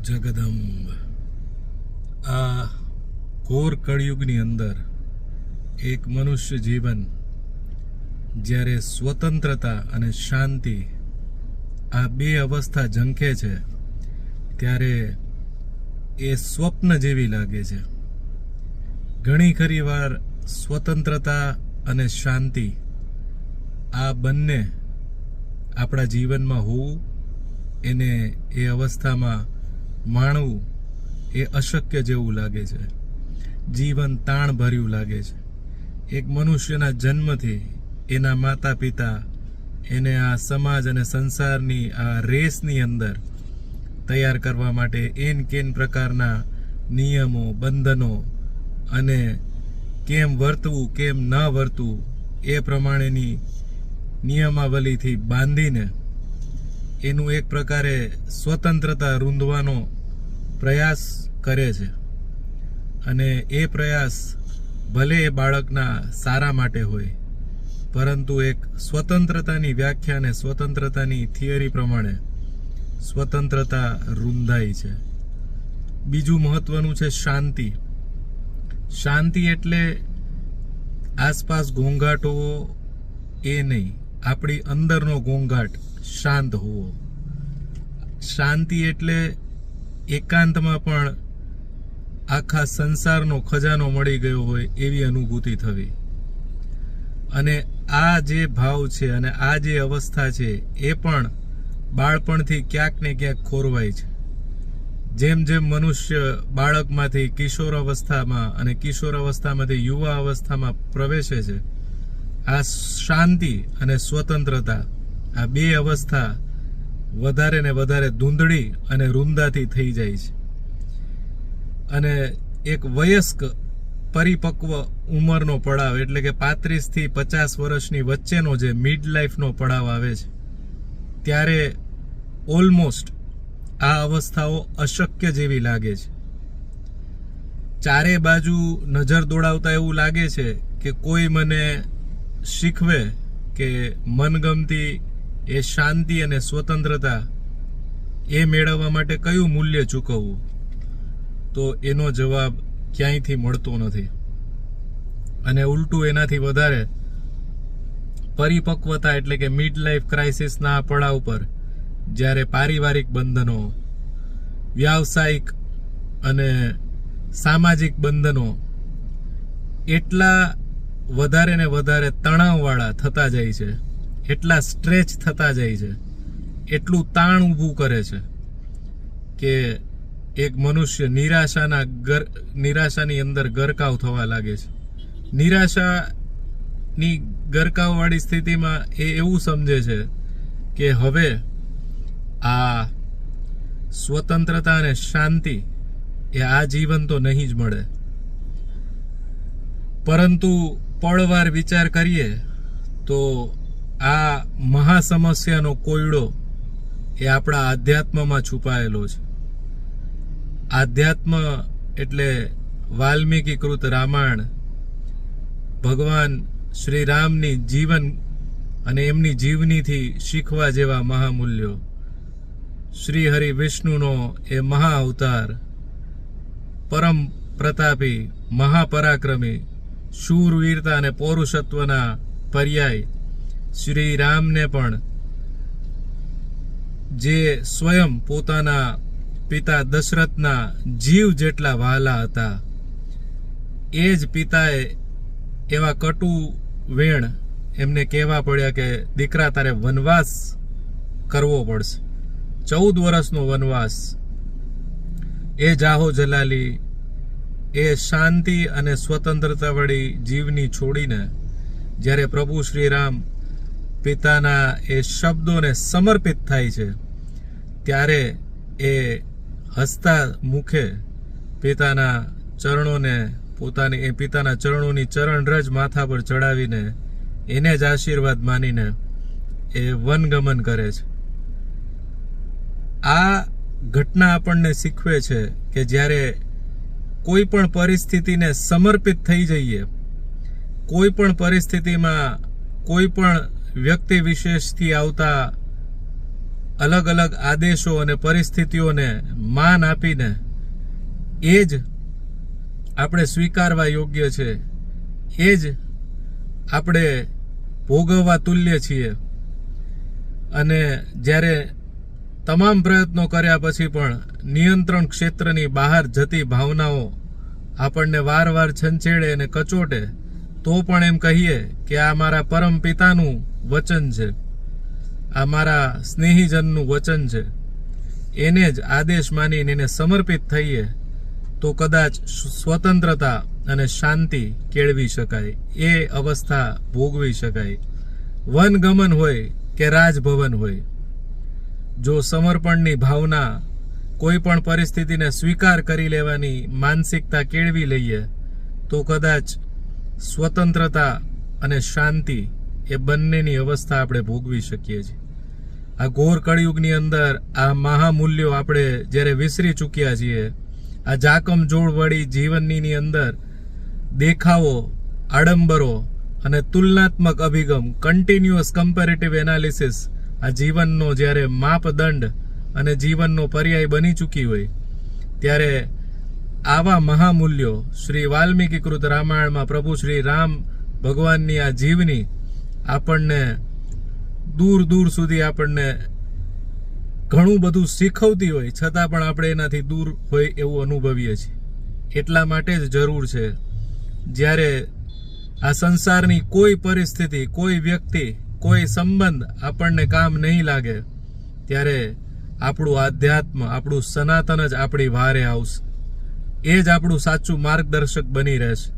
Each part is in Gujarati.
જગદંબ આ ઘોર કળિયુગની અંદર એક મનુષ્ય જીવન જ્યારે સ્વતંત્રતા અને શાંતિ આ બે અવસ્થા ઝંખે છે ત્યારે એ સ્વપ્ન જેવી લાગે છે. ઘણી ખરી વાર સ્વતંત્રતા અને શાંતિ આ બંને આપણા જીવનમાં હોવું, એને એ અવસ્થામાં માણવું એ અશક્ય જેવું લાગે છે. જીવન તાણ ભર્યું લાગે છે. એક મનુષ્યના જન્મથી એના માતા પિતા એને આ સમાજ અને સંસારની આ રેસની અંદર તૈયાર કરવા માટે એન કેન પ્રકારના નિયમો, બંધનો અને કેમ વર્તવું કેમ ન વર્તવું એ પ્રમાણેની નિયમાવલીથી બાંધીને એનું એક પ્રકારે સ્વતંત્રતા રૂંધવાનો પ્રયાસ કરે છે. અને એ પ્રયાસ ભલે એ બાળકના સારા માટે હોય, પરંતુ એક સ્વતંત્રતાની વ્યાખ્યા અને સ્વતંત્રતાની થિયરી પ્રમાણે સ્વતંત્રતા રૂંધાઈ છે. બીજું મહત્વનું છે શાંતિ. શાંતિ એટલે આસપાસ ઘોંઘાટ હોવો એ નહીં, આપણી અંદરનો ઘોંઘાટ શાંત હોવો. શાંતિ એટલે એકાંતમાં પણ આખા સંસારનો ખજાનો મળી ગયો હોય એવી અનુભૂતિ થવી. અને આ જે ભાવ છે અને આ જે અવસ્થા છે એ પણ બાળપણથી ક્યાંક ને ક્યાંક ખોરવાય છે. જેમ જેમ મનુષ્ય બાળકમાંથી કિશોર અવસ્થામાં અને કિશોર અવસ્થામાંથી યુવા અવસ્થામાં પ્રવેશે છે, આ શાંતિ અને સ્વતંત્રતા આ બે અવસ્થા વધારે ને વધારે ધૂંધળી અને રૂંધાથી થઈ જાય છે. અને એક વયસ્ક પરિપક્વ ઉંમરનો પડાવ એટલે કે 35 થી 50 વર્ષની વચ્ચેનો જે મિડ લાઈફનો પડાવ આવે છે, ત્યારે ઓલમોસ્ટ આ અવસ્થાઓ અશક્ય જેવી લાગે છે. ચારે બાજુ નજર દોડાવતા એવું લાગે છે કે કોઈ મને શીખવે કે મનગમતી એ શાંતિ અને સ્વતંત્રતા એ મેળવવા માટે કયું મૂલ્ય ચૂકવવું, તો એનો જવાબ ક્યાંયથી મળતો નથી. અને ઉલટું એનાથી વધારે પરિપક્વતા એટલે કે મિડ લાઈફ ક્રાઇસિસના પડાવ પર જ્યારે પારિવારિક બંધનો, વ્યાવસાયિક અને સામાજિક બંધનો એટલા વધારે ને વધારે તણાવવાળા થતા જાય છે, એટલા સ્ટ્રેચ થતા જાય છે, એટલું તાણ ઊભું કરે છે કે એક મનુષ્ય નિરાશાની અંદર ગરકાવ થવા લાગે છે. નિરાશાની ગરકાવવાળી સ્થિતિમાં એ એવું સમજે છે કે હવે આ સ્વતંત્રતા અને શાંતિ એ આ જીવન તો નહીં જ મળે. પરંતુ પળવાર વિચાર કરીએ તો આ મહાસમસ્યાનો કોયડો એ આપણા આધ્યાત્મમાં છુપાયેલો છે. આધ્યાત્મ એટલે વાલ્મીકીકૃત રામાયણ, ભગવાન શ્રી રામની જીવન અને એમની જીવનીથી શીખવા જેવા મહામૂલ્યો, શ્રી હરિ વિષ્ણુનો એ મહા અવતાર, પરમ પ્રતાપી, મહાપરાક્રમી, શૂરવીરતા અને પૌરુષત્વના પર્યાય શ્રી રામને પણ જે સ્વયં પોતાના પિતા દશરથના જીવ જેટલા વહાલા હતા, એ જ પિતાએ એવા કટુ વેણ એમને કહેવા પડ્યા કે દીકરા તારે વનવાસ કરવો પડશે, 14 વર્ષનો વનવાસ. એ જાહો જલાલી, એ શાંતિ અને સ્વતંત્રતાવાળી જીવની છોડીને જ્યારે પ્રભુ શ્રી રામ પિતાના એ શબ્દોને સમર્પિત થાય છે, ત્યારે એ હસતા મુખે પિતાના ચરણોને એ પિતાના ચરણોની ચરણરજ માથા પર ચડાવીને એને જ આશીર્વાદ માનીને એ વનગમન કરે છે. આ ઘટના આપણને શીખવે છે કે જ્યારે કોઈ પણ પરિસ્થિતિને સમર્પિત થઈ જઈએ, કોઈ પણ પરિસ્થિતિમાં કોઈ પણ વ્યક્તિ વિશેષથી આવતા અલગ અલગ આદેશો અને પરિસ્થિતિઓને માન આપીને એ જ આપણે સ્વીકારવા યોગ્ય છે, એ જ આપણે ભોગવવા તુલ્ય છીએ. અને જ્યારે તમામ પ્રયત્નો કર્યા પછી પણ નિયંત્રણ ક્ષેત્રની બહાર જતી ભાવનાઓ આપણને વારવાર છંછેડે અને કચોટે, તો પણ એમ કહીએ કે આ મારા પરમ પિતાનું વચન છે, આ મારા સ્નેહીજનનું વચન છે, એને જ આદેશ માનીને એને સમર્પિત થઈએ તો કદાચ સ્વતંત્રતા અને શાંતિ કેળવી શકાય, એ અવસ્થા ભોગવી શકાય. વનગમન હોય કે રાજભવન હોય, જો સમર્પણની ભાવના, કોઈ પણ પરિસ્થિતિને સ્વીકાર કરી લેવાની માનસિકતા કેળવી લઈએ તો કદાચ સ્વતંત્રતા અને શાંતિ એ બંનેની અવસ્થા આપણે ભોગવી શકીએ છીએ. આ ઘોર કળિયુગની અંદર આ મહામૂલ્યો આપણે જ્યારે વિસરી ચૂક્યા છીએ, આ જાકમ જોડવાળી જીવનની અંદર દેખાવો, આડંબરો અને તુલનાત્મક અભિગમ, કન્ટિન્યુઅસ કમ્પેરેટિવ એનાલિસિસ આ જીવનનો જ્યારે માપદંડ અને જીવનનો પર્યાય બની ચૂકી હોય, ત્યારે આવા મહામૂલ્યો શ્રી વાલ્મીકીકૃત રામાયણમાં પ્રભુ શ્રી રામ ભગવાનની આ જીવની આપણને દૂર દૂર સુધી આપણને ઘણું બધું શીખવતી હોય, છતાં પણ આપણે એનાથી દૂર હોય એવું અનુભવીએ છીએ. એટલા માટે જ જરૂર છે, જ્યારે આ સંસારની કોઈ પરિસ્થિતિ, કોઈ વ્યક્તિ, કોઈ સંબંધ આપણને કામ નહીં લાગે, ત્યારે આપણું આધ્યાત્મ, આપણું સનાતન જ આપણી વારે આવશે. એ જ આપણું સાચું માર્ગદર્શક બની રહેશે.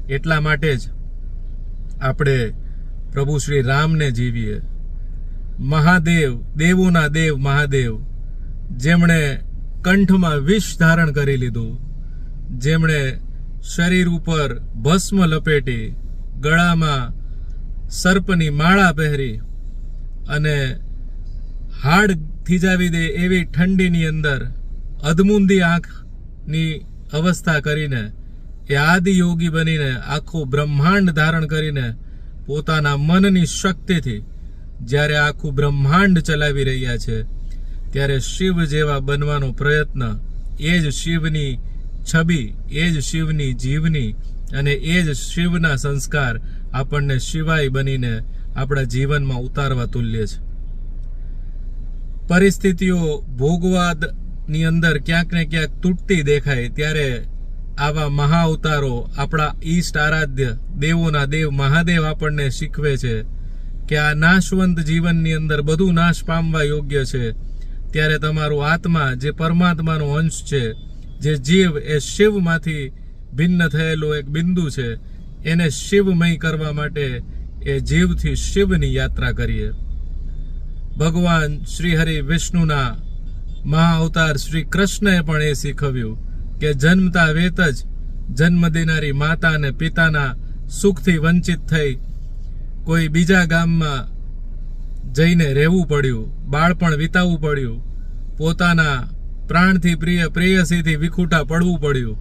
એટલા માટે જ આપણે પ્રભુ શ્રી રામને જીવીએ. મહાદેવ, દેવોના દેવ મહાદેવ, જેમણે કંઠમાં વિષ ધારણ કરી લીધું, જેમણે શરીર ઉપર ભસ્મ લપેટી, ગળામાં સર્પની માળા પહેરી અને હાડ થીજાવી દે એવી ઠંડીની અંદર અધમુંદી આંખની અવસ્થા કરીને એ આદિ યોગી બનીને આખું બ્રહ્માંડ ધારણ કરીને પોતાના મનની શક્તિથી જ્યારે આખું બ્રહ્માંડ ચલાવી રહ્યા છે, ત્યારે શિવ જેવા બનવાનો પ્રયત્ન, એ જ શિવની છબી, એ જ શિવની જીવની અને એ જ શિવના સંસ્કાર આપણને શિવાય બનીને આપણા જીવનમાં ઉતારવા તુલ્ય છે. પરિસ્થિતિઓ ભોગવાદની અંદર ક્યાંક ને ક્યાંક તૂટતી દેખાય, ત્યારે આવા મહા અવતારો, આપણા ઈષ્ટ આરાધ્ય દેવોના દેવ મહાદેવ આપણને શીખવે છે કે આ નાશવંત જીવનની અંદર બધું નાશ પામવા યોગ્ય છે. ત્યારે તમારું આત્મા, જે પરમાત્માનો અંશ છે, જે જીવ એ શિવમાંથી ભિન્ન થયેલો એક બિંદુ છે, એને શિવમય કરવા માટે એ જીવથી શિવની યાત્રા કરીએ. ભગવાન શ્રી હરિ વિષ્ણુના મહા અવતાર શ્રી કૃષ્ણએ પણ એ શીખવ્યું કે જન્મતા વેત જ જન્મ દેનારી માતા અને પિતાના સુખથી વંચિત થઈ કોઈ બીજા ગામમાં જઈને રહેવું પડ્યું, બાળપણ વિતાવવું પડ્યું, પોતાના પ્રાણથી પ્રિય પ્રેયસીથી વિખૂટા પડવું પડ્યું.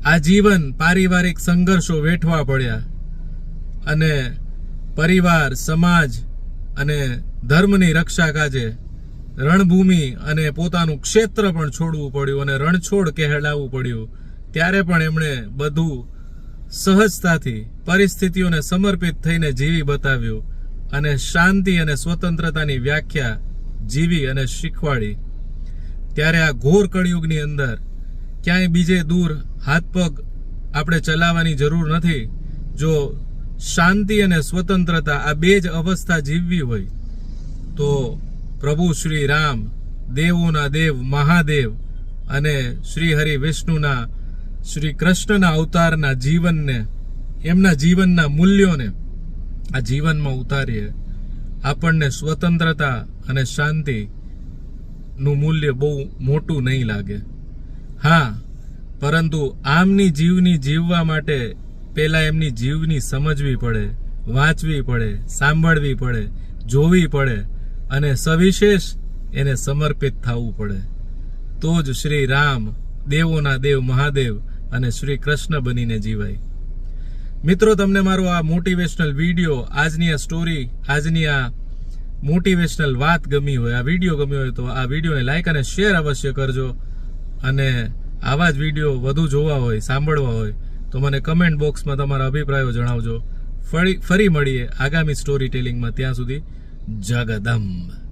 આ જીવન પારિવારિક સંઘર્ષો વેઠવા પડ્યા અને પરિવાર, સમાજ અને ધર્મની રક્ષા કાજે રણભૂમિ અને પોતાનું ક્ષેત્ર પણ છોડવું પડ્યું અને રણછોડ કહેલાવવું પડ્યું. ત્યારે પણ એમણે બધું સહજતાથી પરિસ્થિતિઓને સમર્પિત થઈને જીવી બતાવ્યું અને શાંતિ અને સ્વતંત્રતાની વ્યાખ્યા જીવી અને શીખવાડી. ત્યારે આ ઘોર કળિયુગની અંદર ક્યાંય બીજે દૂર હાથ પગ આપણે ચલાવવાની જરૂર નથી. જો શાંતિ અને સ્વતંત્રતા આ બે જ અવસ્થા જીવવી હોય તો પ્રભુ શ્રી રામ, દેવોના દેવ મહાદેવ અને શ્રી હરિ વિષ્ણુના, શ્રી કૃષ્ણના અવતારના જીવનને, એમના જીવનના મૂલ્યોને આ જીવનમાં ઉતારીએ. આપણને સ્વતંત્રતા અને શાંતિનું મૂલ્ય બહુ મોટું નહીં લાગે. હા, પરંતુ આમની જીવની જીવવા માટે પહેલા એમની જીવની સમજવી પડે, વાંચવી પડે, સાંભળવી પડે, જોવી પડે અને સવિશેષ એને સમર્પિત થવું પડે. તો જ શ્રી રામ, દેવોના દેવ મહાદેવ અને શ્રી કૃષ્ણ બનીને જીવાય. મિત્રો, તમને મારો આ મોટિવેશનલ વિડીયો, આજની આ સ્ટોરી, આજની આ મોટિવેશનલ વાત ગમી હોય, આ વિડીયો ગમ્યો હોય તો આ વિડીયોને લાઈક અને શેર અવશ્ય કરજો. અને આવા જ વિડીયો વધુ જોવા હોય, સાંભળવા હોય તો મને કમેન્ટ બોક્સમાં તમારા અભિપ્રાયો જણાવજો. ફરી મળીએ આગામી સ્ટોરી ટેલિંગમાં. ત્યાં સુધી જગદંબ.